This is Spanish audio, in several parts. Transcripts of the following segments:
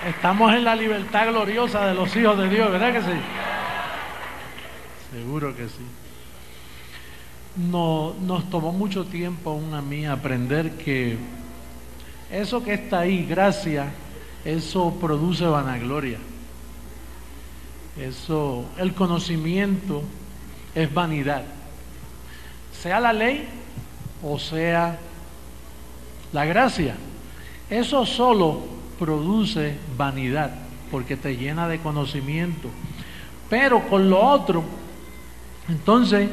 Estamos en la libertad gloriosa de los hijos de Dios, ¿verdad que sí? Seguro que sí. No, nos tomó mucho tiempo aún a mí aprender que eso que está ahí, gracia, eso produce vanagloria. Eso, el conocimiento es vanidad. Sea la ley o sea la gracia. Eso solo produce vanidad porque te llena de conocimiento. Pero con lo otro, entonces,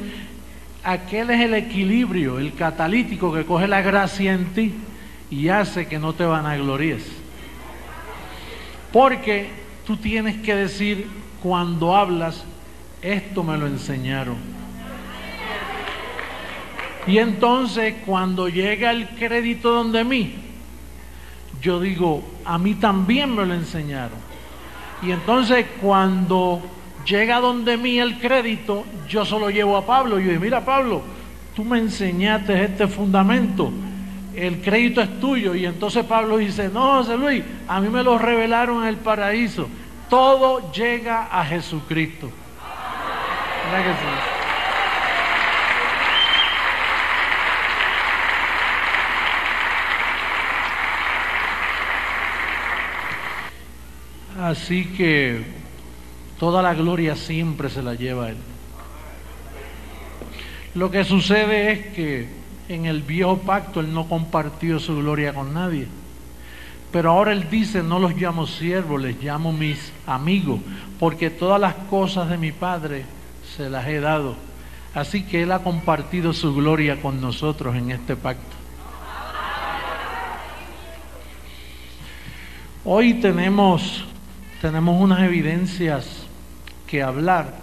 aquel es el equilibrio, el catalítico que coge la gracia en ti y hace que no te vanaglories. Porque tú tienes que decir cuando hablas, esto me lo enseñaron. Y entonces cuando llega el crédito donde mí, yo digo, a mí también me lo enseñaron. Y entonces cuando llega donde mí el crédito, yo se lo llevo a Pablo. Yo digo, mira Pablo, tú me enseñaste este fundamento, el crédito es tuyo. Y entonces Pablo dice, no, José Luis, a mí me lo revelaron en el paraíso. Todo llega a Jesucristo. ¿Verdad que sí? Así que toda la gloria siempre se la lleva a Él. Lo que sucede es que en el viejo pacto Él no compartió su gloria con nadie. Pero ahora Él dice, no los llamo siervos, les llamo mis amigos, porque todas las cosas de mi Padre se las he dado. Así que Él ha compartido su gloria con nosotros en este pacto. Hoy tenemos unas evidencias que hablar,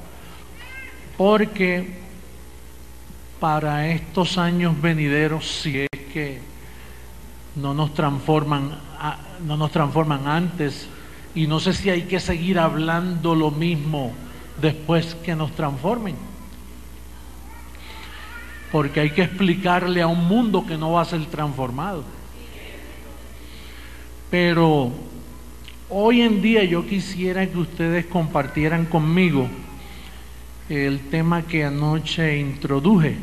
porque para estos años venideros, si es que no nos transforman antes, y no sé si hay que seguir hablando lo mismo después que nos transformen, porque hay que explicarle a un mundo que no va a ser transformado. Pero hoy en día yo quisiera que ustedes compartieran conmigo el tema que anoche introduje,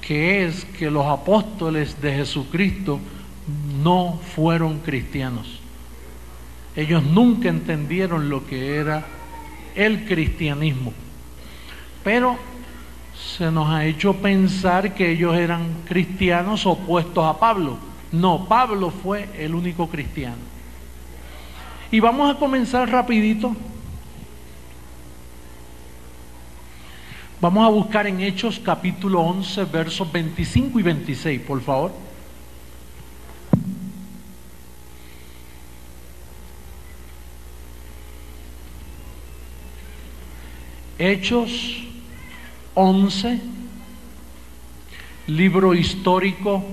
que es que los apóstoles de Jesucristo no fueron cristianos. Ellos nunca entendieron lo que era el cristianismo, pero se nos ha hecho pensar que ellos eran cristianos opuestos a Pablo. No, Pablo fue el único cristiano. Y vamos a comenzar rapidito. Vamos a buscar en Hechos capítulo 11, versos 25 y 26, por favor. Hechos 11, libro histórico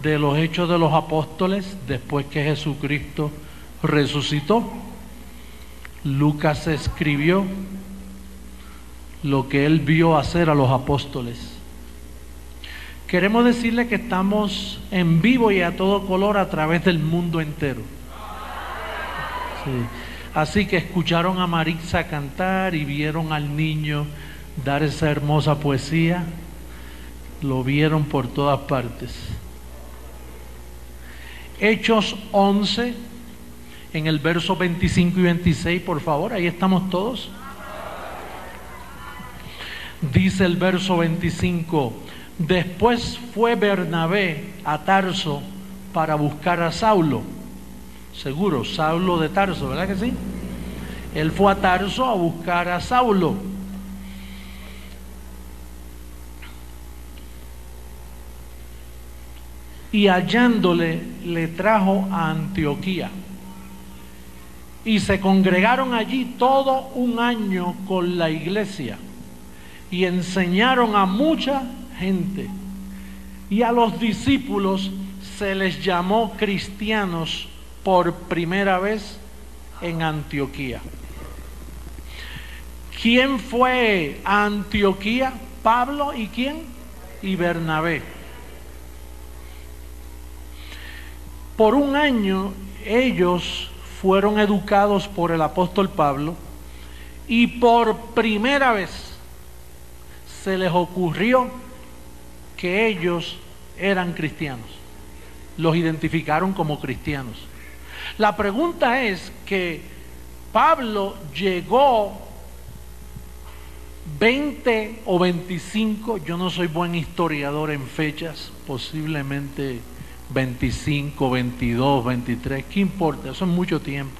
de los Hechos de los Apóstoles, después que Jesucristo resucitó. Lucas escribió lo que él vio hacer a los apóstoles. Queremos decirle que estamos en vivo y a todo color a través del mundo entero. Sí. Así que escucharon a Maritza cantar y vieron al niño dar esa hermosa poesía. Lo vieron por todas partes. Hechos 11, en el verso 25 y 26, por favor, ahí estamos todos. Dice el verso 25, después fue Bernabé a Tarso para buscar a Saulo. Seguro, Saulo de Tarso, ¿verdad que sí? Él fue a Tarso a buscar a Saulo. Y hallándole, le trajo a Antioquía. Y se congregaron allí todo un año con la iglesia. Y enseñaron a mucha gente. Y a los discípulos se les llamó cristianos por primera vez en Antioquía. ¿Quién fue a Antioquía? Pablo y ¿quién? Y Bernabé. Por un año ellos fueron educados por el apóstol Pablo y por primera vez se les ocurrió que ellos eran cristianos. Los identificaron como cristianos. La pregunta es que Pablo llegó 20 o 25, yo no soy buen historiador en fechas, posiblemente 25, 22, 23, ¿qué importa? Eso es mucho tiempo.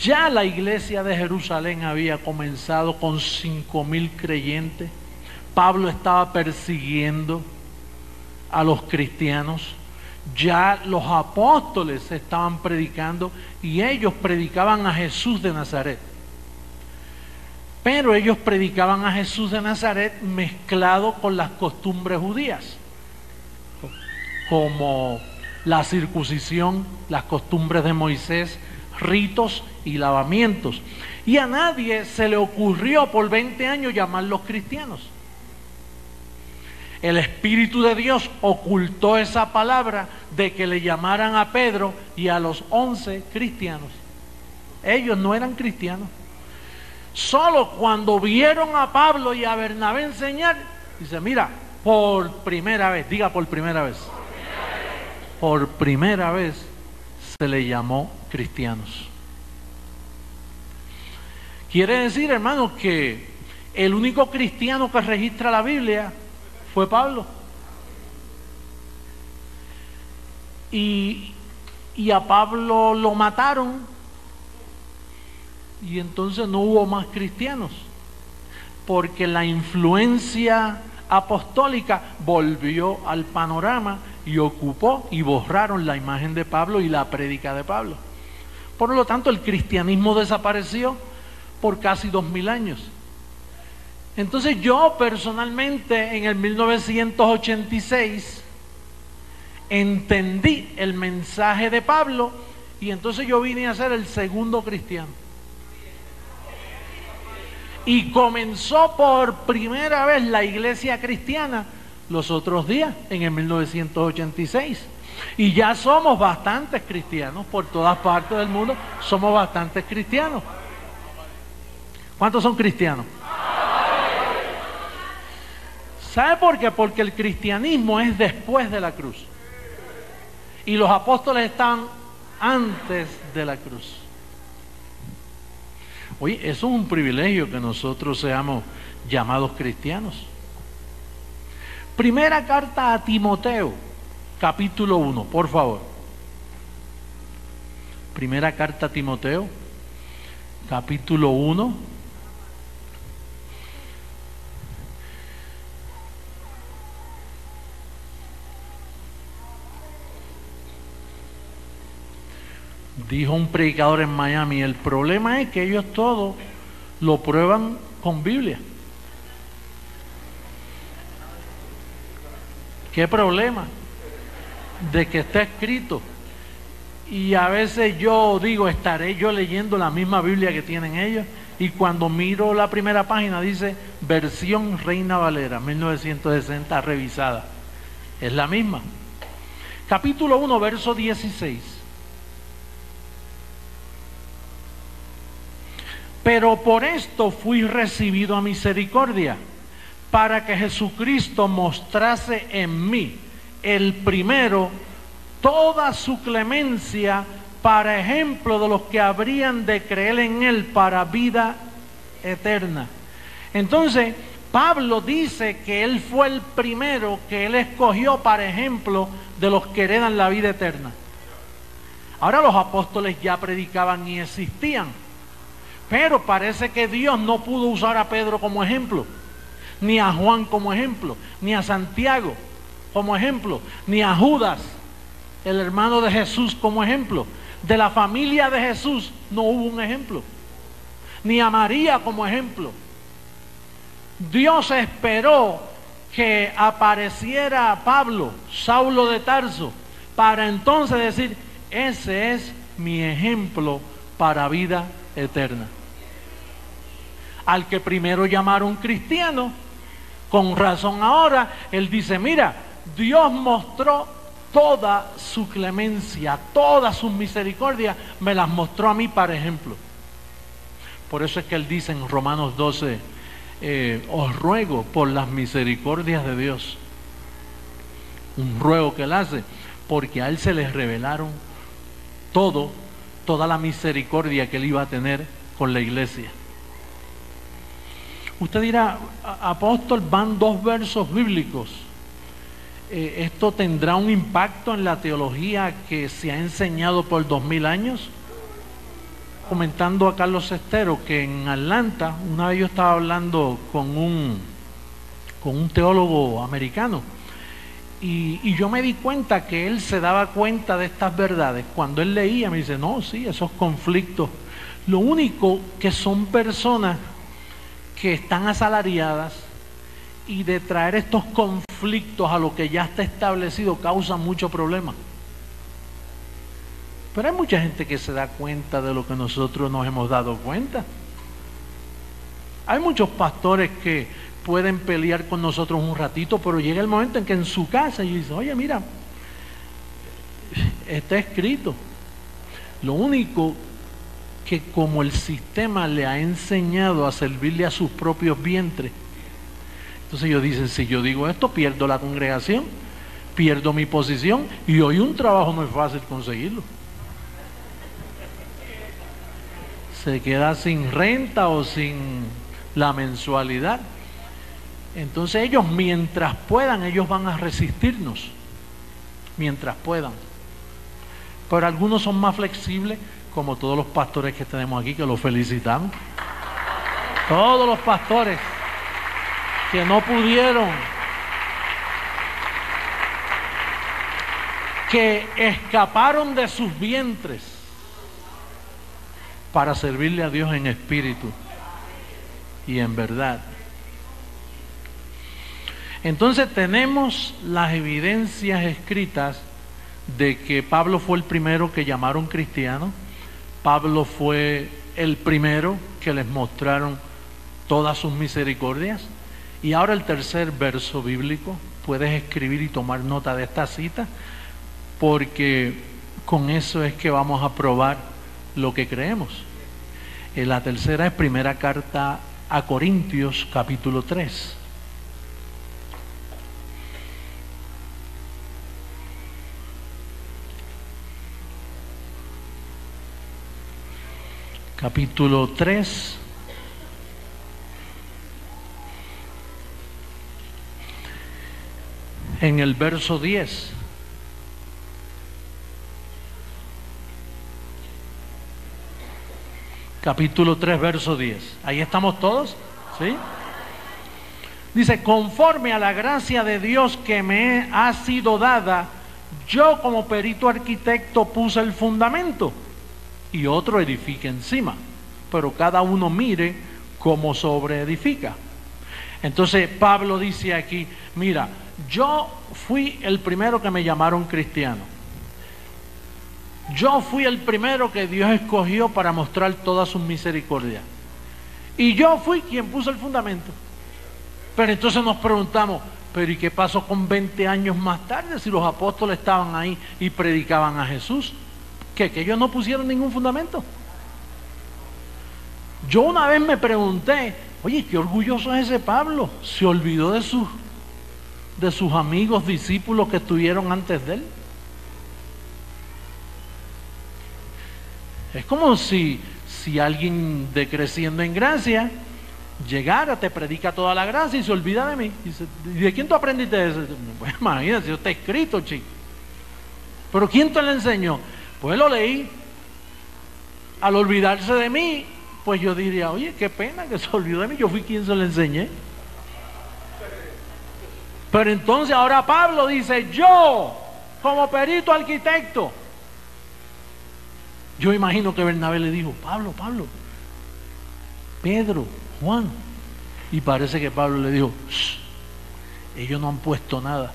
Ya la iglesia de Jerusalén había comenzado con 5,000 creyentes. Pablo estaba persiguiendo a los cristianos. Ya los apóstoles estaban predicando y ellos predicaban a Jesús de Nazaret. Pero ellos predicaban a Jesús de Nazaret mezclado con las costumbres judías, como la circuncisión, las costumbres de Moisés, ritos y lavamientos. Y a nadie se le ocurrió por 20 años llamarlos cristianos. El Espíritu de Dios ocultó esa palabra de que le llamaran a Pedro y a los 11 cristianos. Ellos no eran cristianos. Solo cuando vieron a Pablo y a Bernabé enseñar, dice, mira, por primera vez, diga por primera vez. Por primera vez se le llamó cristianos. Quiere decir, hermanos, que el único cristiano que registra la Biblia fue Pablo. Y a Pablo lo mataron y entonces no hubo más cristianos, porque la influencia apostólica volvió al panorama y ocupó y borraron la imagen de Pablo y la prédica de Pablo. Por lo tanto, el cristianismo desapareció por casi 2000 años. Entonces yo personalmente en el 1986 entendí el mensaje de Pablo y entonces yo vine a ser el segundo cristiano. Y comenzó por primera vez la iglesia cristiana los otros días, en el 1986. Y ya somos bastantes cristianos, por todas partes del mundo somos bastantes cristianos. ¿Cuántos son cristianos? ¿Sabe por qué? Porque el cristianismo es después de la cruz. Y los apóstoles estaban antes de la cruz. Oye, eso es un privilegio que nosotros seamos llamados cristianos. Primera carta a Timoteo, capítulo 1, por favor. Primera carta a Timoteo, capítulo 1. Dijo un predicador en Miami, el problema es que ellos todos lo prueban con Biblia. ¿Qué problema? De que está escrito. Y a veces yo digo, estaré yo leyendo la misma Biblia que tienen ellos. Y cuando miro la primera página dice versión Reina Valera 1960 revisada. Es la misma. Capítulo 1, verso 16. Pero por esto fui recibido a misericordia, para que Jesucristo mostrase en mí, el primero, toda su clemencia, para ejemplo de los que habrían de creer en Él para vida eterna. Entonces, Pablo dice que Él fue el primero que Él escogió para ejemplo de los que heredan la vida eterna. Ahora los apóstoles ya predicaban y existían. Pero parece que Dios no pudo usar a Pedro como ejemplo, ni a Juan como ejemplo, ni a Santiago como ejemplo, ni a Judas, el hermano de Jesús, como ejemplo. De la familia de Jesús no hubo un ejemplo, ni a María como ejemplo. Dios esperó que apareciera Pablo, Saulo de Tarso, para entonces decir, ese es mi ejemplo para vida eterna. Al que primero llamaron cristiano, con razón ahora, él dice, mira, Dios mostró toda su clemencia, todas sus misericordias, me las mostró a mí para ejemplo. Por eso es que él dice en Romanos 12, os ruego por las misericordias de Dios. Un ruego que él hace, porque a él se le revelaron toda la misericordia que él iba a tener con la iglesia. Usted dirá, apóstol, van 2 versos bíblicos. ¿Esto tendrá un impacto en la teología que se ha enseñado por 2000 años? Comentando a Carlos Cestero que en Atlanta, una vez yo estaba hablando con un teólogo americano, y yo me di cuenta que él se daba cuenta de estas verdades. Cuando él leía, me dice, no, sí, esos conflictos, lo único que son personas que están asalariadas, y de traer estos conflictos a lo que ya está establecido causa mucho problema. Pero hay mucha gente que se da cuenta de lo que nosotros nos hemos dado cuenta. Hay muchos pastores que pueden pelear con nosotros un ratito, pero llega el momento en que en su casa ellos dicen, oye, mira, está escrito. Lo único que como el sistema le ha enseñado a servirle a sus propios vientres, entonces ellos dicen, si yo digo esto, pierdo la congregación, pierdo mi posición, y hoy un trabajo no es fácil conseguirlo. Se queda sin renta o sin la mensualidad. Entonces ellos, mientras puedan, ellos van a resistirnos, mientras puedan. Pero algunos son más flexibles, como todos los pastores que tenemos aquí, que los felicitamos. Todos los pastores que no pudieron, que escaparon de sus vientres para servirle a Dios en espíritu y en verdad. Entonces tenemos las evidencias escritas de que Pablo fue el primero que llamaron cristiano. Pablo fue el primero que les mostraron todas sus misericordias. Y ahora el tercer verso bíblico, puedes escribir y tomar nota de esta cita, porque con eso es que vamos a probar lo que creemos. La tercera es primera carta a Corintios, capítulo 3. Capítulo 3. En el verso 10. Capítulo 3, verso 10. ¿Ahí estamos todos? ¿Sí? Dice, conforme a la gracia de Dios que me ha sido dada, yo como perito arquitecto puse el fundamento y otro edifica encima, pero cada uno mire cómo sobreedifica. Entonces Pablo dice aquí, mira, yo fui el primero que me llamaron cristiano. Yo fui el primero que Dios escogió para mostrar todas sus misericordias. Y yo fui quien puso el fundamento. Pero entonces nos preguntamos, pero ¿y qué pasó con 20 años más tarde si los apóstoles estaban ahí y predicaban a Jesús? ¿Que ellos no pusieron ningún fundamento? Yo una vez me pregunté, oye, qué orgulloso es ese Pablo. Se olvidó de sus amigos, discípulos que estuvieron antes de él. Es como si alguien de Creciendo en Gracia llegara, te predica toda la gracia y se olvida de mí. Dice, ¿y de quién tú aprendiste eso? Pues imagínate, eso está escrito, chico. ¿Pero quién te lo enseñó? Pues lo leí. Al olvidarse de mí, pues yo diría, oye, qué pena que se olvidó de mí, yo fui quien se lo enseñé. Pero entonces ahora Pablo dice, yo, como perito arquitecto. Yo imagino que Bernabé le dijo, Pablo, Pedro, Juan. Y parece que Pablo le dijo, ellos no han puesto nada.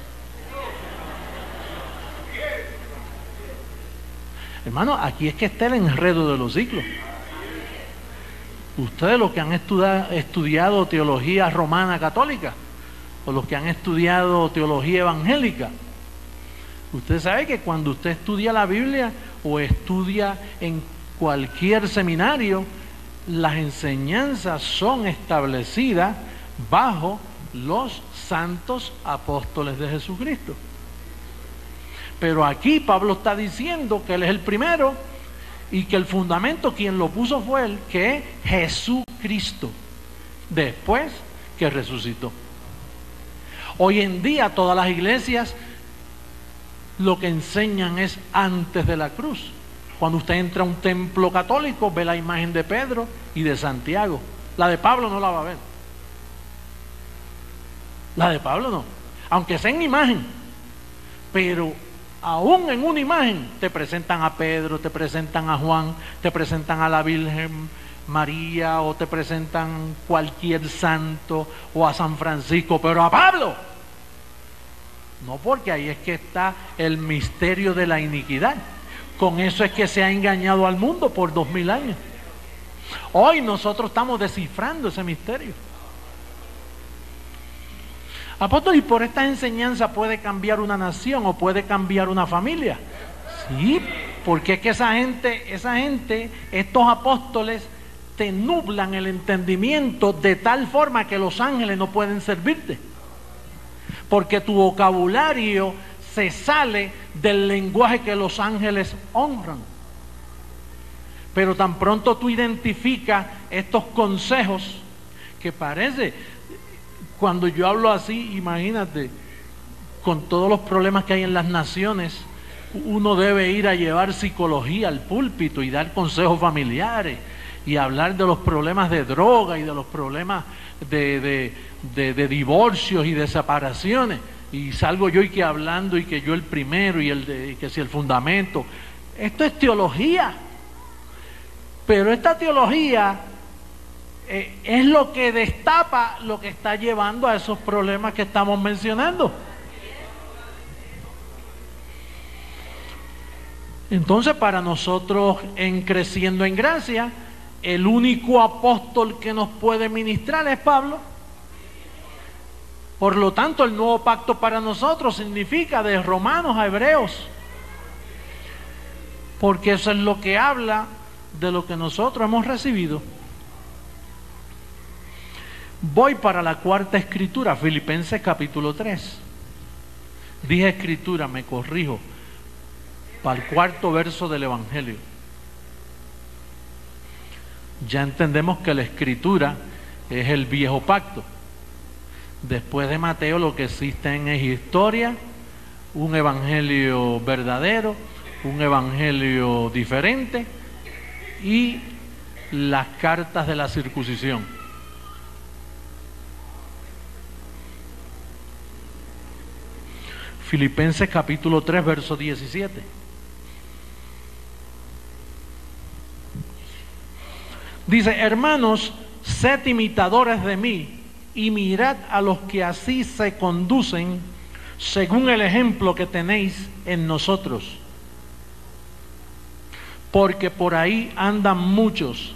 Hermano, aquí es que está el enredo de los ciclos. Ustedes los que han estudiado teología romana católica, o los que han estudiado teología evangélica, Usted sabe que cuando usted estudia la Biblia o estudia en cualquier seminario, las enseñanzas son establecidas bajo los santos apóstoles de Jesucristo. Pero aquí Pablo está diciendo que él es el primero y que el fundamento, quien lo puso fue él, que es Jesucristo, después que resucitó. Hoy en día todas las iglesias lo que enseñan es antes de la cruz. Cuando usted entra a un templo católico, ve la imagen de Pedro y de Santiago. La de Pablo no la va a ver. La de Pablo no, aunque sea en imagen. Pero aún en una imagen te presentan a Pedro, te presentan a Juan, te presentan a la Virgen María, o te presentan cualquier santo, o a San Francisco, pero a Pablo no, porque ahí es que está el misterio de la iniquidad. Con eso es que se ha engañado al mundo por 2000 años. Hoy nosotros estamos descifrando ese misterio. Apóstol, ¿y por esta enseñanza puede cambiar una nación o puede cambiar una familia? Sí, porque es que esa gente, estos apóstoles te nublan el entendimiento de tal forma que los ángeles no pueden servirte. Porque tu vocabulario se sale del lenguaje que los ángeles honran. Pero tan pronto tú identificas estos consejos, que parece, cuando yo hablo así, imagínate, con todos los problemas que hay en las naciones, uno debe ir a llevar psicología al púlpito y dar consejos familiares y hablar de los problemas de droga y de los problemas de divorcios y de separaciones, y salgo yo y que hablando y que yo el primero y que si el fundamento. Esto es teología, pero esta teología es lo que destapa lo que está llevando a esos problemas que estamos mencionando. Entonces, para nosotros, en creciendo en gracia, el único apóstol que nos puede ministrar es Pablo. Por lo tanto, el nuevo pacto para nosotros significa de Romanos a Hebreos, porque eso es lo que habla de lo que nosotros hemos recibido. Voy para la cuarta escritura, Filipenses capítulo 3. Dije escritura, me corrijo, para el cuarto verso del Evangelio. Ya entendemos que la escritura es el viejo pacto. Después de Mateo lo que existen es historia, un evangelio verdadero, un evangelio diferente y las cartas de la circuncisión. Filipenses capítulo 3, verso 17. Dice: hermanos, sed imitadores de mí y mirad a los que así se conducen según el ejemplo que tenéis en nosotros. Porque por ahí andan muchos,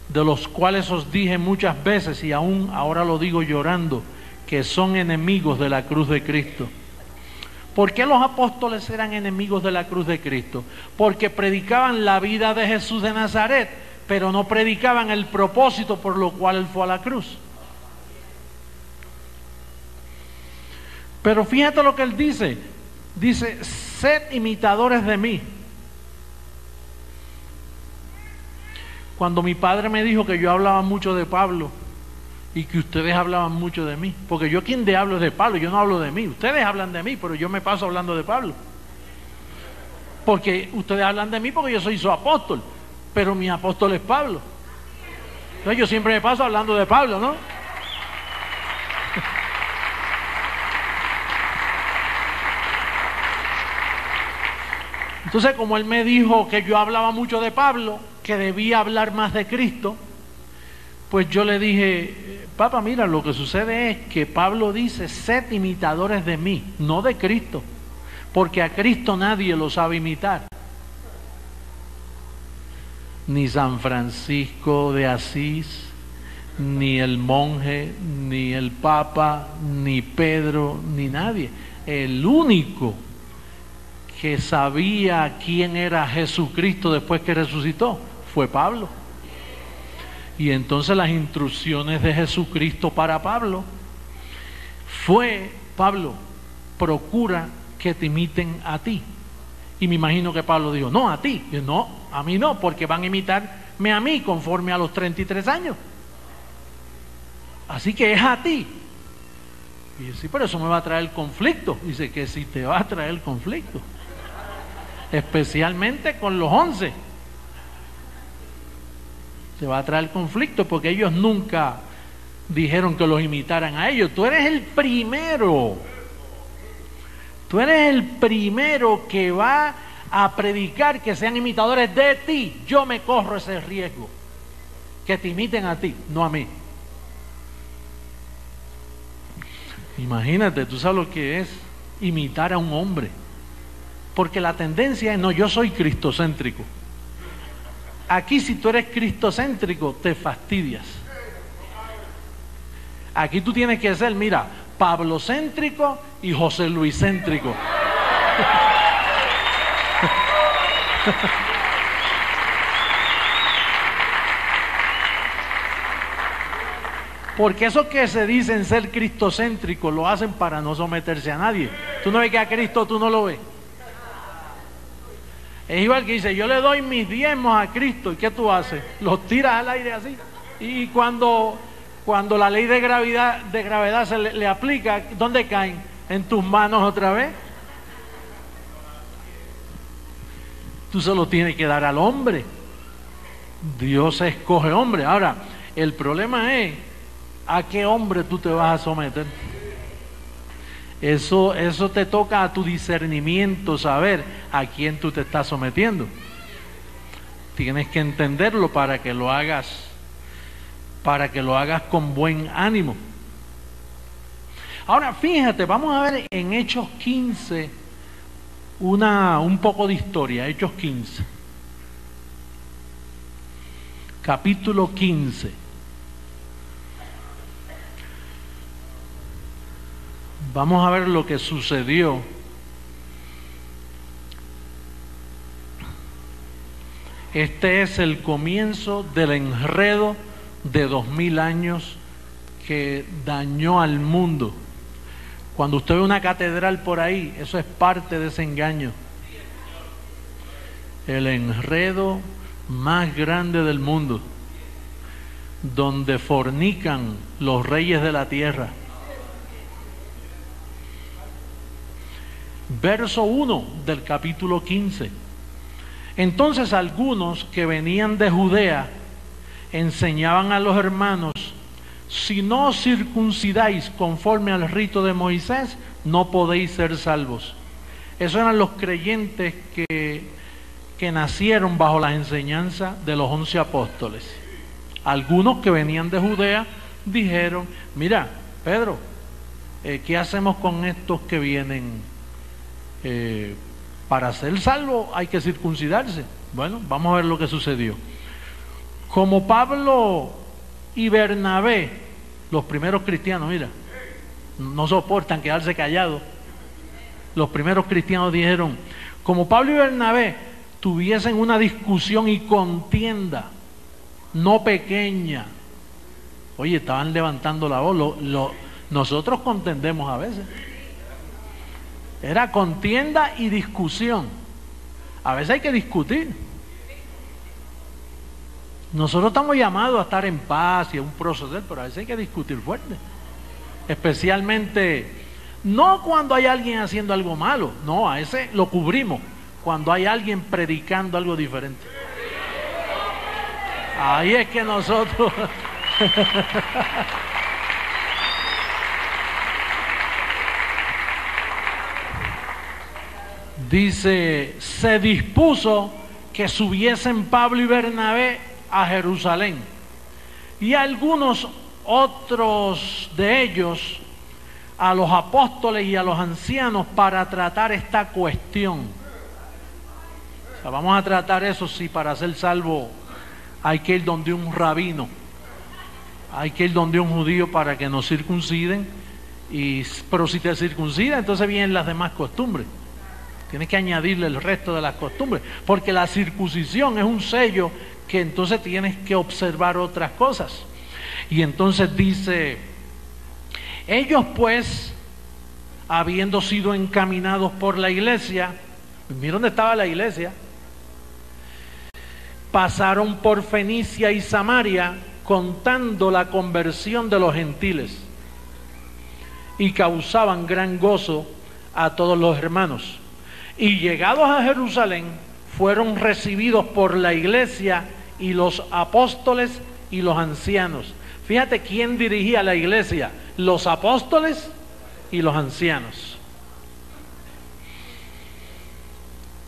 de los cuales os dije muchas veces y aún ahora lo digo llorando, que son enemigos de la cruz de Cristo. ¿Por qué los apóstoles eran enemigos de la cruz de Cristo? Porque predicaban la vida de Jesús de Nazaret, pero no predicaban el propósito por lo cual él fue a la cruz. Pero fíjate lo que él dice. Dice: sed imitadores de mí. Cuando mi padre me dijo que yo hablaba mucho de Pablo y que ustedes hablaban mucho de mí, porque yo quien de hablo es de Pablo, yo no hablo de mí. Ustedes hablan de mí, pero yo me paso hablando de Pablo. Porque ustedes hablan de mí porque yo soy su apóstol, pero mi apóstol es Pablo. Entonces yo siempre me paso hablando de Pablo, ¿no? Entonces, como él me dijo que yo hablaba mucho de Pablo, que debía hablar más de Cristo, pues yo le dije: papá, mira, lo que sucede es que Pablo dice: sed imitadores de mí, no de Cristo, porque a Cristo nadie lo sabe imitar. Ni San Francisco de Asís, ni el monje, ni el papa, ni Pedro, ni nadie. El único que sabía quién era Jesucristo después que resucitó? Fue Pablo. Y entonces las instrucciones de Jesucristo para Pablo fue: Pablo, procura que te imiten a ti. Y me imagino que Pablo dijo: no, a ti. Y yo, no, a mí no, porque van a imitarme a mí conforme a los 33 años. Así que es a ti. Y yo, sí, pero eso me va a traer conflicto. Dice que sí te va a traer conflicto, especialmente con los 11. Te va a traer conflicto porque ellos nunca dijeron que los imitaran a ellos. Tú eres el primero. Tú eres el primero que va a predicar que sean imitadores de ti. Yo me corro ese riesgo, que te imiten a ti, no a mí. Imagínate, tú sabes lo que es imitar a un hombre, porque la tendencia es: no, yo soy cristocéntrico. Aquí, si tú eres cristocéntrico, te fastidias. Aquí tú tienes que ser, mira, pablocéntrico y José Luiscéntrico. Porque esos que se dicen ser cristocéntricos lo hacen para no someterse a nadie. Tú no ves que a Cristo tú no lo ves. Es igual que dice: yo le doy mis diezmos a Cristo. ¿Y qué tú haces? Los tiras al aire así. Y cuando la ley de gravedad se le aplica, ¿dónde caen? En tus manos otra vez. Tú se lo tienes que dar al hombre. Dios escoge hombre. Ahora, el problema es: ¿a qué hombre tú te vas a someter? Eso te toca a tu discernimiento, saber a quién tú te estás sometiendo. Tienes que entenderlo para que lo hagas con buen ánimo. Ahora fíjate, vamos a ver en Hechos 15 un poco de historia. Hechos 15, capítulo 15. Vamos a ver lo que sucedió este es el comienzo del enredo de 2000 años que dañó al mundo. Cuando usted ve una catedral por ahí, eso es parte de ese engaño. El enredo más grande del mundo, donde fornican los reyes de la tierra. Verso 1 del capítulo 15. Entonces algunos que venían de Judea enseñaban a los hermanos: si no os circuncidáis conforme al rito de Moisés, no podéis ser salvos. Esos eran los creyentes que nacieron bajo la enseñanza de los 11 apóstoles. Algunos que venían de Judea dijeron: mira, Pedro, ¿qué hacemos con estos que vienen? Para ser salvo hay que circuncidarse. Bueno, vamos a ver lo que sucedió. Como Pablo y Bernabé, los primeros cristianos, mira, no soportan quedarse callados. Los primeros cristianos dijeron: como Pablo y Bernabé tuviesen una discusión y contienda no pequeña. Oye, estaban levantando la voz. Nosotros contendemos a veces. Era contienda y discusión. A veces hay que discutir. Nosotros estamos llamados a estar en paz y a un proceder, pero a veces hay que discutir fuerte. Especialmente, no cuando hay alguien haciendo algo malo, no, a ese lo cubrimos. Cuando hay alguien predicando algo diferente. Ahí es que nosotros... Dice: se dispuso que subiesen Pablo y Bernabé a Jerusalén, y algunos otros de ellos a los apóstoles y a los ancianos para tratar esta cuestión. O sea, vamos a tratar eso. Si para ser salvo hay que ir donde un rabino, hay que ir donde un judío para que nos circunciden, pero si te circuncida, entonces vienen las demás costumbres. Tienes que añadirle el resto de las costumbres, porque la circuncisión es un sello que entonces tienes que observar otras cosas. Y entonces dice, ellos pues, habiendo sido encaminados por la iglesia, mira dónde estaba la iglesia, pasaron por Fenicia y Samaria contando la conversión de los gentiles y causaban gran gozo a todos los hermanos. Y llegados a Jerusalén, fueron recibidos por la iglesia y los apóstoles y los ancianos. Fíjate quién dirigía la iglesia, los apóstoles y los ancianos.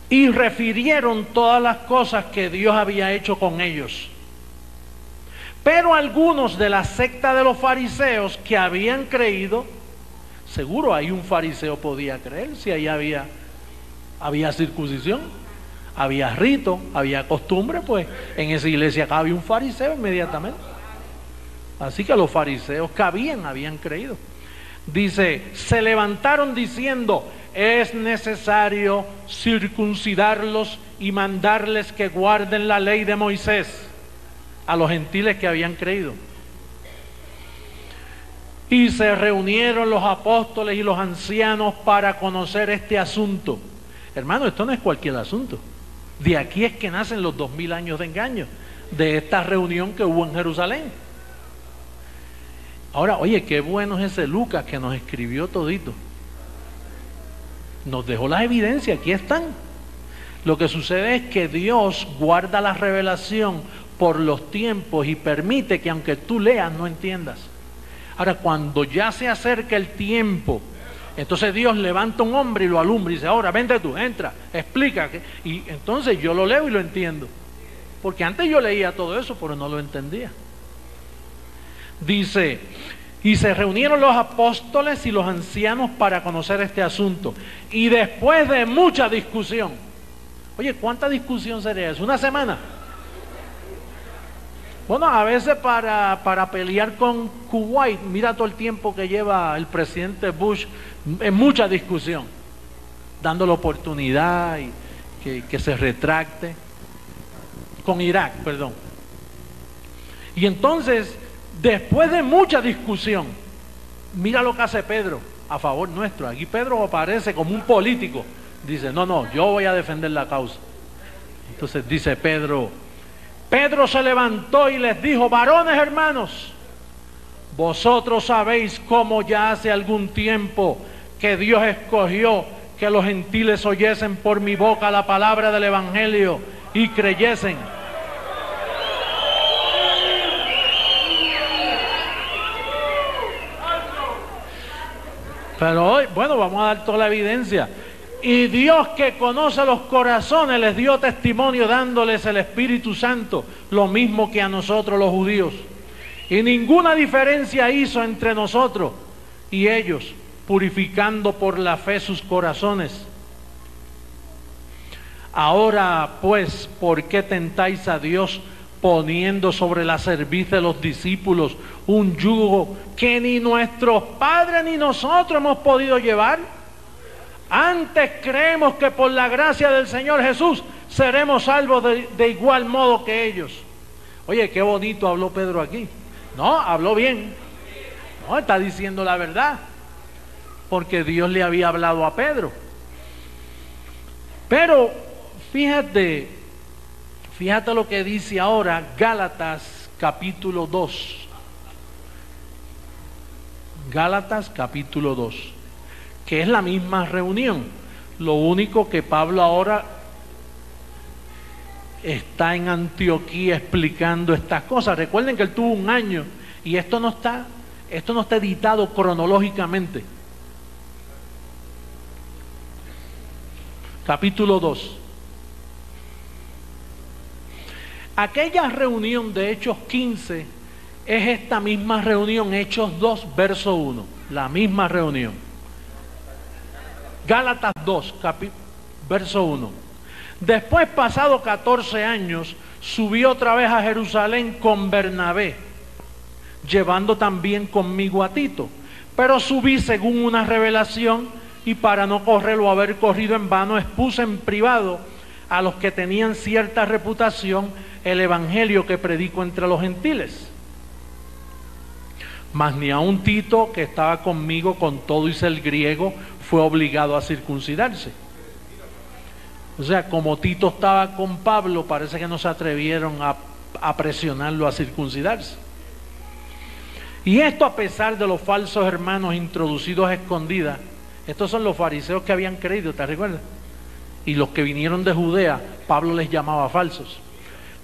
Y refirieron todas las cosas que Dios había hecho con ellos. Pero algunos de la secta de los fariseos que habían creído, seguro ahí un fariseo podía creer, si ahí había circuncisión, había rito, había costumbre, pues en esa iglesia acá había un fariseo inmediatamente. Así que los fariseos que habían creído. Dice, se levantaron diciendo, es necesario circuncidarlos y mandarles que guarden la ley de Moisés, a los gentiles que habían creído. Y se reunieron los apóstoles y los ancianos para conocer este asunto. Hermano, esto no es cualquier asunto. De aquí es que nacen los 2000 años de engaño, de esta reunión que hubo en Jerusalén. Ahora, oye, qué bueno es ese Lucas que nos escribió todito. Nos dejó las evidencias, aquí están. Lo que sucede es que Dios guarda la revelación por los tiempos y permite que aunque tú leas no entiendas. Ahora, cuando ya se acerca el tiempo, entonces Dios levanta un hombre y lo alumbra y dice, ahora vente tú, entra, explica. Y entonces yo lo leo y lo entiendo. Porque antes yo leía todo eso, pero no lo entendía. Dice, y se reunieron los apóstoles y los ancianos para conocer este asunto. Y después de mucha discusión, oye, ¿cuánta discusión sería eso? ¿Una semana? Bueno, a veces para pelear con Kuwait, mira todo el tiempo que lleva el presidente Bush en mucha discusión, dándole oportunidad y que se retracte. Con Irak, perdón. Y entonces, después de mucha discusión, mira lo que hace Pedro a favor nuestro. Aquí Pedro aparece como un político. Dice, no, yo voy a defender la causa. Entonces dice Pedro se levantó y les dijo, varones hermanos, vosotros sabéis cómo ya hace algún tiempo que Dios escogió que los gentiles oyesen por mi boca la palabra del evangelio y creyesen. Pero hoy, bueno, vamos a dar toda la evidencia. Y Dios, que conoce los corazones, les dio testimonio dándoles el Espíritu Santo, lo mismo que a nosotros los judíos. Y ninguna diferencia hizo entre nosotros y ellos, purificando por la fe sus corazones. Ahora pues, ¿por qué tentáis a Dios poniendo sobre la cerviz de los discípulos un yugo que ni nuestros padres ni nosotros hemos podido llevar? Antes creemos que por la gracia del Señor Jesús seremos salvos de igual modo que ellos. Oye, qué bonito habló Pedro aquí. No, habló bien. No, está diciendo la verdad, porque Dios le había hablado a Pedro. Pero fíjate lo que dice ahora Gálatas capítulo 2. Gálatas capítulo 2, que es la misma reunión. Lo único que Pablo ahora está en Antioquía explicando estas cosas. Recuerden que él tuvo un año y esto no está editado cronológicamente. Capítulo 2. Aquella reunión de Hechos 15 es esta misma reunión, Hechos 2, verso 1. La misma reunión. Gálatas 2, verso 1. Después, pasado 14 años, subí otra vez a Jerusalén con Bernabé, llevando también conmigo a Tito. Pero subí según una revelación y para no correr o haber corrido en vano, expuse en privado a los que tenían cierta reputación el evangelio que predico entre los gentiles. Mas ni aun Tito, que estaba conmigo con todo y ser griego, fue obligado a circuncidarse. O sea, como Tito estaba con Pablo, parece que no se atrevieron a presionarlo a circuncidarse. Y esto a pesar de los falsos hermanos introducidos a escondidas. Estos son los fariseos que habían creído, ¿te recuerdas? Y los que vinieron de Judea, Pablo les llamaba falsos.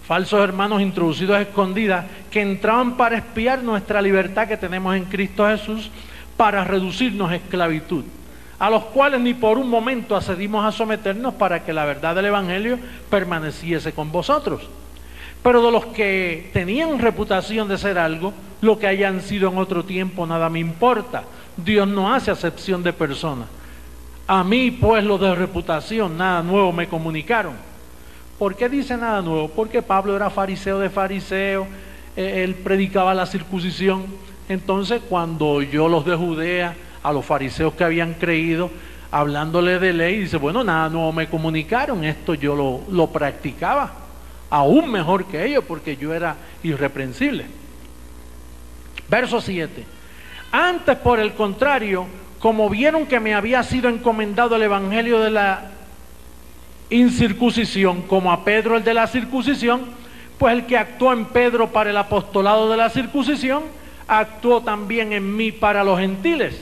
Falsos hermanos introducidos a escondidas que entraban para espiar nuestra libertad que tenemos en Cristo Jesús, para reducirnos a esclavitud, a los cuales ni por un momento accedimos a someternos para que la verdad del evangelio permaneciese con vosotros. Pero de los que tenían reputación de ser algo, lo que hayan sido en otro tiempo nada me importa. Dios no hace acepción de personas. A mí pues los de reputación nada nuevo me comunicaron. ¿Por qué dice nada nuevo? Porque Pablo era fariseo de fariseos, él predicaba la circuncisión. Entonces cuando oyó los de Judea, a los fariseos que habían creído, hablándole de ley, dice, bueno, nada nuevo me comunicaron, esto yo lo practicaba, aún mejor que ellos, porque yo era irreprensible. Verso 7. Antes, por el contrario, como vieron que me había sido encomendado el evangelio de la incircuncisión, como a Pedro el de la circuncisión, pues el que actuó en Pedro para el apostolado de la circuncisión, actuó también en mí para los gentiles.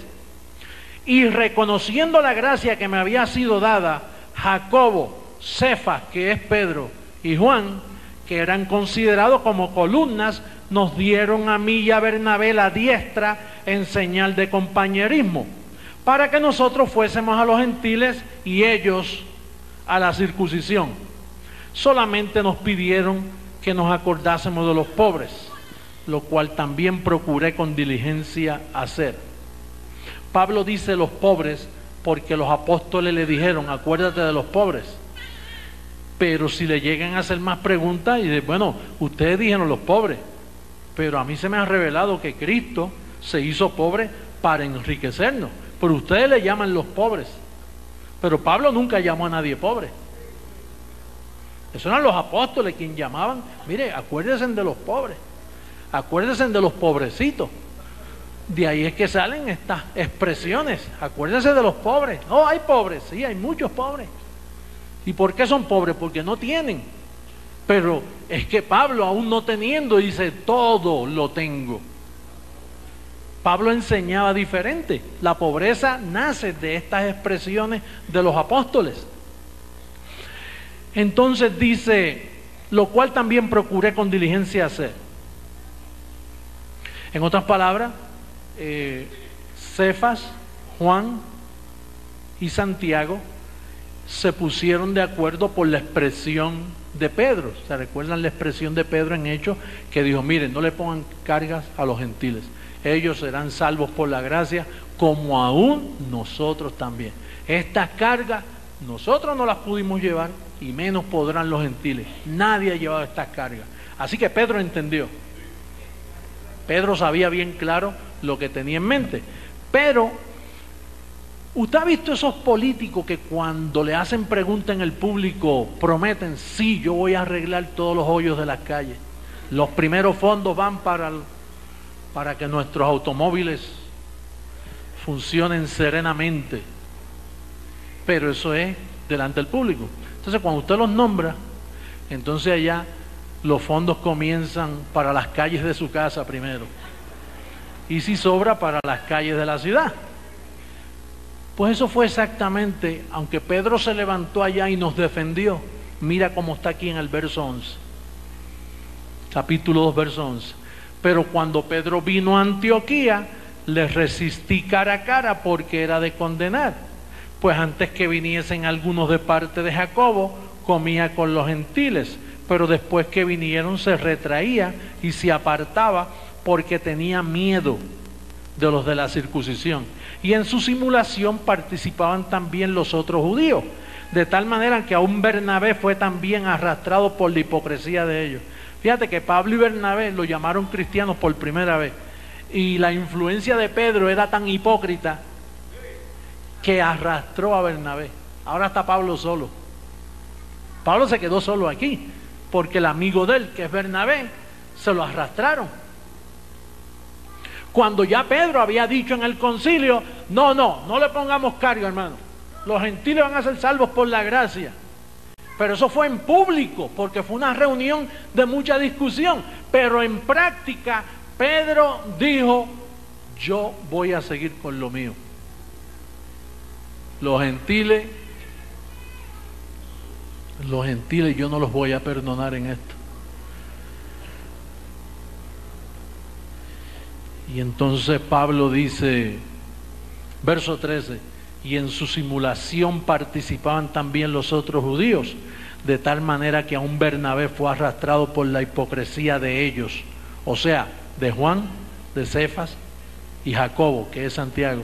Y reconociendo la gracia que me había sido dada, Jacobo, Cefas, que es Pedro, y Juan, que eran considerados como columnas, nos dieron a mí y a Bernabé la diestra en señal de compañerismo, para que nosotros fuésemos a los gentiles y ellos a la circuncisión. Solamente nos pidieron que nos acordásemos de los pobres, lo cual también procuré con diligencia hacer. Pablo dice los pobres porque los apóstoles le dijeron, acuérdate de los pobres. Pero si le llegan a hacer más preguntas, y dicen, bueno, ustedes dijeron los pobres, pero a mí se me ha revelado que Cristo se hizo pobre para enriquecernos, pero ustedes le llaman los pobres. Pero Pablo nunca llamó a nadie pobre. Esos eran los apóstoles quienes llamaban, mire, acuérdense de los pobres, acuérdense de los pobrecitos. De ahí es que salen estas expresiones, acuérdense de los pobres. No, hay pobres, sí, hay muchos pobres. ¿Y por qué son pobres? Porque no tienen. Pero es que Pablo, aún no teniendo, dice, todo lo tengo. Pablo enseñaba diferente. La pobreza nace de estas expresiones de los apóstoles. Entonces dice, lo cual también procuré con diligencia hacer. En otras palabras, Cefas, Juan y Santiago se pusieron de acuerdo por la expresión de Pedro. ¿Se recuerdan la expresión de Pedro en Hechos? Que dijo, miren, no le pongan cargas a los gentiles. Ellos serán salvos por la gracia, como aún nosotros también. Estas cargas nosotros no las pudimos llevar, y menos podrán los gentiles. Nadie ha llevado estas cargas. Así que Pedro entendió. Pedro sabía bien claro lo que tenía en mente. Pero usted ha visto esos políticos que cuando le hacen preguntas en el público prometen, sí, yo voy a arreglar todos los hoyos de las calles. Los primeros fondos van para que nuestros automóviles funcionen serenamente. Pero eso es delante del público. Entonces cuando usted los nombra, entonces allá los fondos comienzan para las calles de su casa primero. Y si sobra, para las calles de la ciudad. Pues eso fue exactamente, aunque Pedro se levantó allá y nos defendió, mira cómo está aquí en el verso 11. Capítulo 2, verso 11. Pero cuando Pedro vino a Antioquía, le resistí cara a cara porque era de condenar. Pues antes que viniesen algunos de parte de Jacobo, comía con los gentiles, pero después que vinieron se retraía y se apartaba porque tenía miedo de los de la circuncisión. Y en su simulación participaban también los otros judíos, de tal manera que aún Bernabé fue también arrastrado por la hipocresía de ellos. Fíjate que Pablo y Bernabé lo llamaron cristianos por primera vez, y la influencia de Pedro era tan hipócrita que arrastró a Bernabé. Ahora está Pablo solo. Pablo se quedó solo aquí, porque el amigo de él, que es Bernabé, se lo arrastraron. Cuando ya Pedro había dicho en el concilio, no le pongamos carga, hermano. Los gentiles van a ser salvos por la gracia. Pero eso fue en público, porque fue una reunión de mucha discusión. Pero en práctica, Pedro dijo, yo voy a seguir con lo mío. Los gentiles yo no los voy a perdonar en esto. Y entonces Pablo dice, verso 13, y en su simulación participaban también los otros judíos, de tal manera que aún Bernabé fue arrastrado por la hipocresía de ellos, o sea, de Juan, de Cefas y Jacobo, que es Santiago.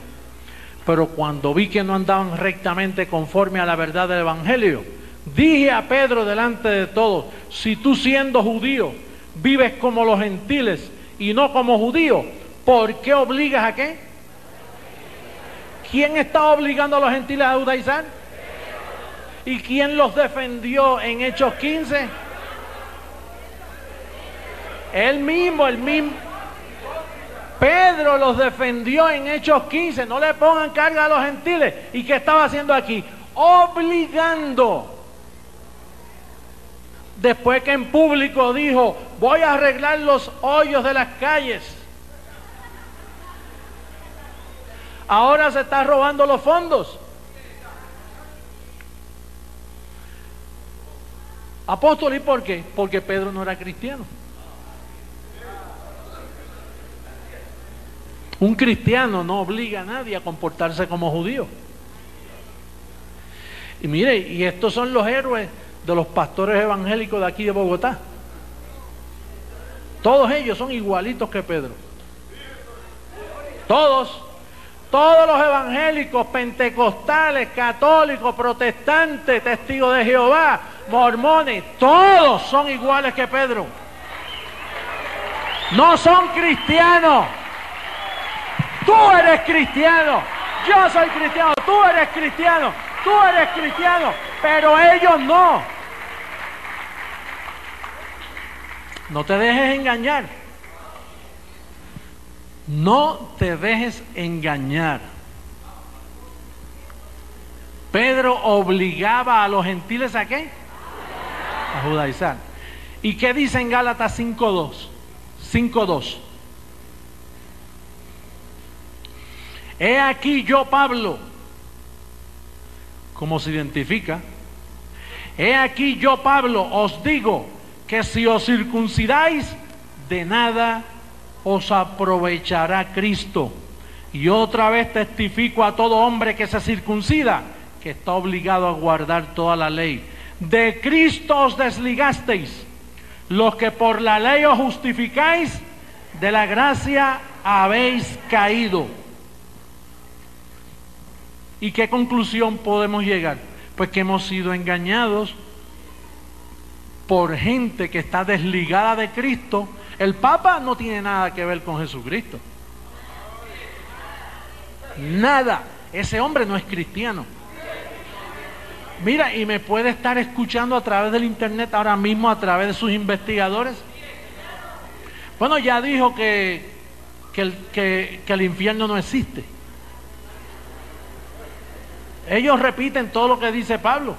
Pero cuando vi que no andaban rectamente conforme a la verdad del evangelio, dije a Pedro delante de todos, si tú siendo judío vives como los gentiles y no como judíos, ¿por qué obligas a qué? ¿Quién está obligando a los gentiles a judaizar? ¿Y quién los defendió en Hechos 15? Él mismo. Pedro los defendió en Hechos 15. No le pongan carga a los gentiles. ¿Y qué estaba haciendo aquí? Obligando. Después que en público dijo, voy a arreglar los hoyos de las calles. Ahora se está robando los fondos. Apóstol, ¿y por qué? Porque Pedro no era cristiano. Un cristiano no obliga a nadie a comportarse como judío. Y mire, y estos son los héroes de los pastores evangélicos de aquí de Bogotá. Todos ellos son igualitos que Pedro. Todos los evangélicos, pentecostales, católicos, protestantes, testigos de Jehová, mormones, todos son iguales que Pedro. No son cristianos. Tú eres cristiano, yo soy cristiano, tú eres cristiano, pero ellos no. No te dejes engañar. No te dejes engañar. Pedro obligaba a los gentiles ¿a qué? A judaizar. ¿Y qué dice en Gálatas 5:2? 5:2. He aquí yo, Pablo, ¿cómo se identifica? He aquí yo, Pablo, os digo que si os circuncidáis, de nada os aprovechará Cristo. Y otra vez testifico a todo hombre que se circuncida, que está obligado a guardar toda la ley. De Cristo os desligasteis, los que por la ley os justificáis, de la gracia habéis caído. ¿Y qué conclusión podemos llegar? Pues que hemos sido engañados por gente que está desligada de Cristo. El Papa no tiene nada que ver con Jesucristo. Nada. Ese hombre no es cristiano. Mira, y me puede estar escuchando a través del internet ahora mismo, a través de sus investigadores. Bueno, ya dijo que el infierno no existe. Ellos repiten todo lo que dice Pablo.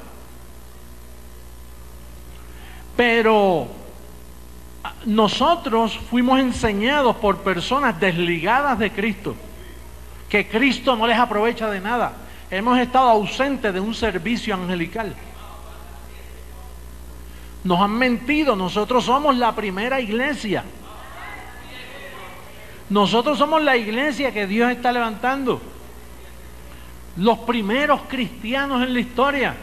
Pero nosotros fuimos enseñados por personas desligadas de Cristo, que Cristo no les aprovecha de nada. Hemos estado ausentes de un servicio angelical. Nos han mentido. Nosotros somos la primera iglesia. Nosotros somos la iglesia que Dios está levantando. Los primeros cristianos en la historia.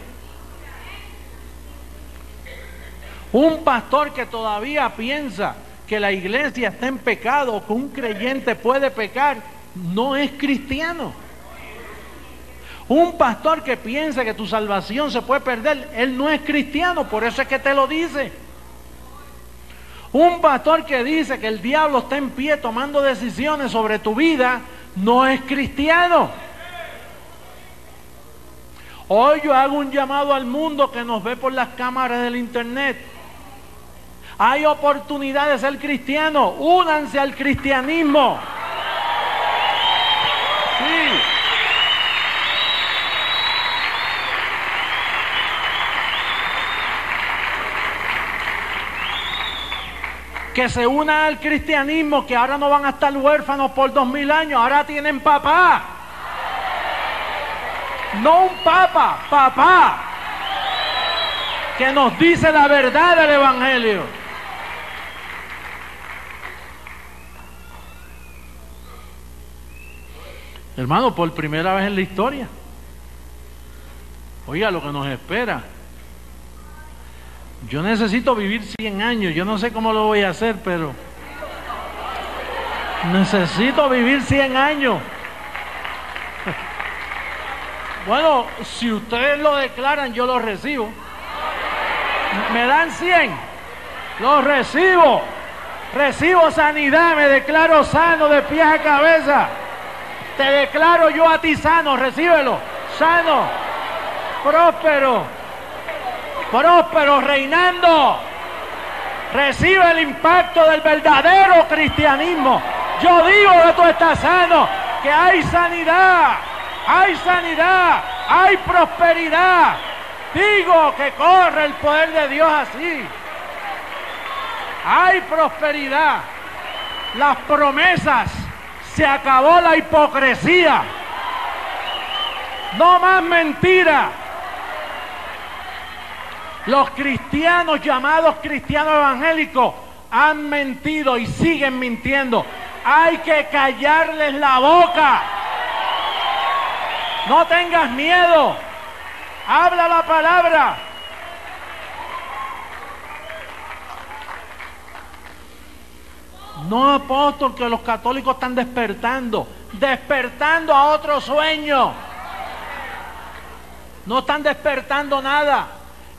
Un pastor que todavía piensa que la iglesia está en pecado, que un creyente puede pecar, no es cristiano. Un pastor que piensa que tu salvación se puede perder, él no es cristiano, por eso es que te lo dice. Un pastor que dice que el diablo está en pie tomando decisiones sobre tu vida, no es cristiano. Hoy yo hago un llamado al mundo que nos ve por las cámaras del internet. Hay oportunidad de ser cristiano. Únanse al cristianismo. Sí. Que se unan al cristianismo, que ahora no van a estar huérfanos por 2000 años, ahora tienen papá. No un papa, papá, que nos dice la verdad del evangelio. Hermano, por primera vez en la historia, oiga lo que nos espera. Yo necesito vivir 100 años, yo no sé cómo lo voy a hacer, pero necesito vivir 100 años. Bueno, si ustedes lo declaran, yo lo recibo. ¿Me dan 100? Los recibo. Recibo sanidad, me declaro sano de pies a cabeza. Te declaro yo a ti sano, recíbelo. Sano, próspero, próspero, reinando. Recibe el impacto del verdadero cristianismo. Yo digo que tú estás sano, que hay sanidad. Hay sanidad, hay prosperidad. Digo que corre el poder de Dios así. Hay prosperidad. Las promesas. Se acabó la hipocresía. No más mentira. Los cristianos llamados cristianos evangélicos han mentido y siguen mintiendo. Hay que callarles la boca. No tengas miedo. Habla la palabra. No, apóstol, que los católicos están despertando a otro sueño. No están despertando nada.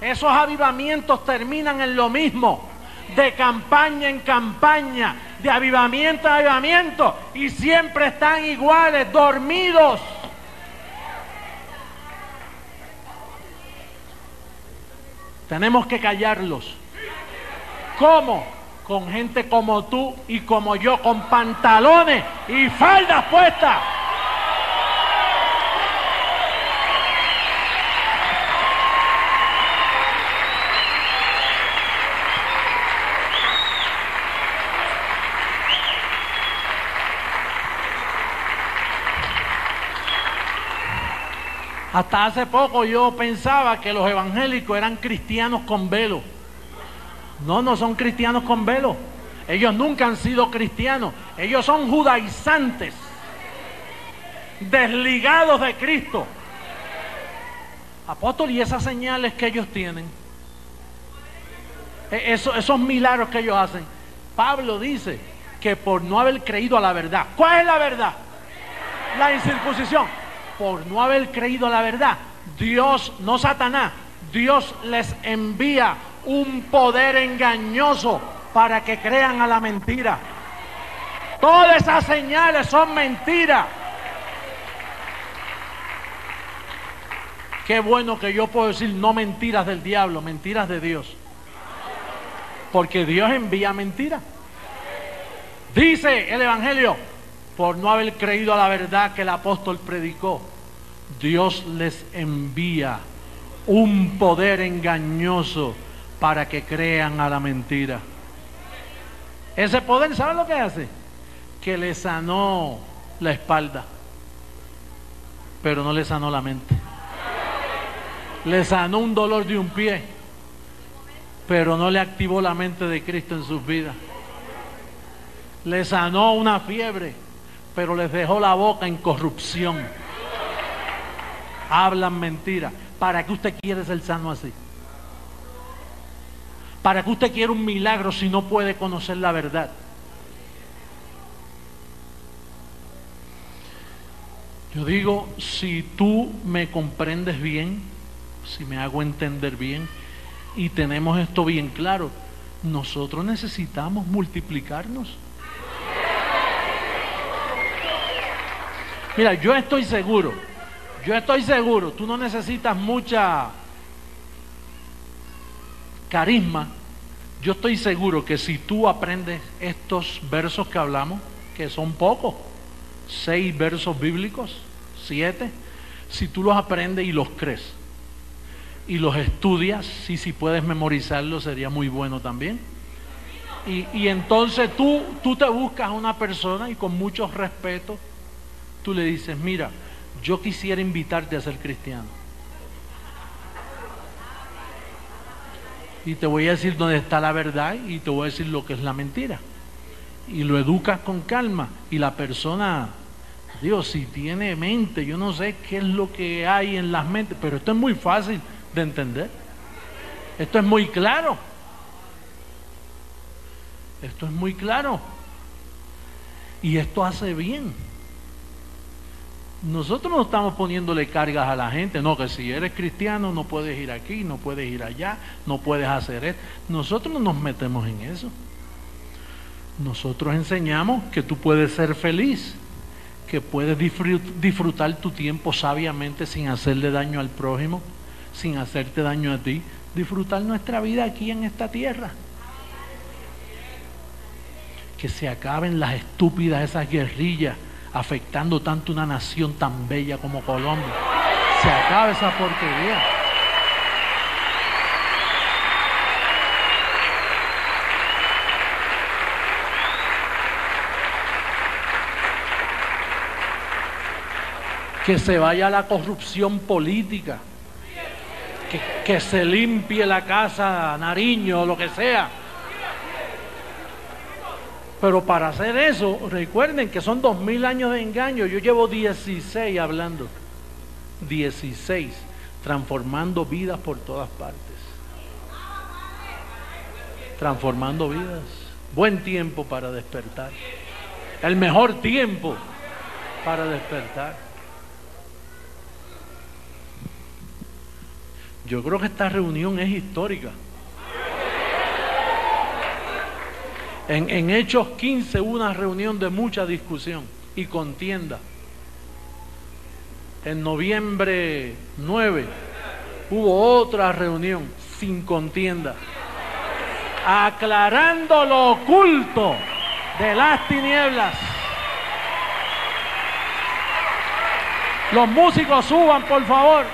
Esos avivamientos terminan en lo mismo, de campaña en campaña, de avivamiento en avivamiento, y siempre están iguales, dormidos. Tenemos que callarlos. ¿Cómo? Con gente como tú y como yo, con pantalones y faldas puestas. Hasta hace poco yo pensaba que los evangélicos eran cristianos con velo. No, no son cristianos con velo. Ellos nunca han sido cristianos. Ellos son judaizantes, desligados de Cristo. Apóstol, ¿y esas señales que ellos tienen? Esos milagros que ellos hacen. Pablo dice que por no haber creído a la verdad. ¿Cuál es la verdad? La incircuncisión. Por no haber creído a la verdad, Dios, no Satanás, Dios les envía un poder engañoso para que crean a la mentira. Todas esas señales son mentiras. Qué bueno que yo puedo decir no mentiras del diablo, mentiras de Dios. Porque Dios envía mentiras. Dice el Evangelio, por no haber creído a la verdad que el apóstol predicó, Dios les envía un poder engañoso para que crean a la mentira. Ese poder, ¿saben lo que hace? Que le sanó la espalda, pero no le sanó la mente. Le sanó un dolor de un pie, pero no le activó la mente de Cristo en sus vidas. Le sanó una fiebre, pero les dejó la boca en corrupción. Hablan mentira. ¿Para qué usted quiere ser sano así? ¿Para qué usted quiere un milagro si no puede conocer la verdad? Yo digo, si tú me comprendes bien, si me hago entender bien y tenemos esto bien claro, nosotros necesitamos multiplicarnos. Mira, yo estoy seguro Yo estoy seguro, tú no necesitas mucha carisma. Yo estoy seguro que si tú aprendes estos versos que hablamos, que son pocos, 6 versos bíblicos, 7, si tú los aprendes y los crees y los estudias, y si puedes memorizarlos sería muy bueno también. Y entonces tú te buscas a una persona y con mucho respeto tú le dices: mira, yo quisiera invitarte a ser cristiano. Y te voy a decir dónde está la verdad y te voy a decir lo que es la mentira. Y lo educas con calma. Y la persona, Dios, si tiene mente, yo no sé qué es lo que hay en las mentes, pero esto es muy fácil de entender. Esto es muy claro. Esto es muy claro. Y esto hace bien. Nosotros no estamos poniéndole cargas a la gente, no, que si eres cristiano no puedes ir aquí, no puedes ir allá, no puedes hacer esto. Nosotros no nos metemos en eso. Nosotros enseñamos que tú puedes ser feliz, que puedes disfrutar tu tiempo sabiamente sin hacerle daño al prójimo, sin hacerte daño a ti, disfrutar nuestra vida aquí en esta tierra. Que se acaben las estúpidas esas guerrillas afectando tanto una nación tan bella como Colombia. Se acaba esa porquería. Que se vaya la corrupción política. Que se limpie la casa Nariño o lo que sea. Pero para hacer eso, recuerden que son 2000 años de engaño. Yo llevo 16 hablando. 16, transformando vidas por todas partes. Transformando vidas. Buen tiempo para despertar. El mejor tiempo para despertar. Yo creo que esta reunión es histórica. En Hechos 15 hubo una reunión de mucha discusión y contienda. En noviembre 9 hubo otra reunión sin contienda, aclarando lo oculto de las tinieblas. Los músicos suban, por favor.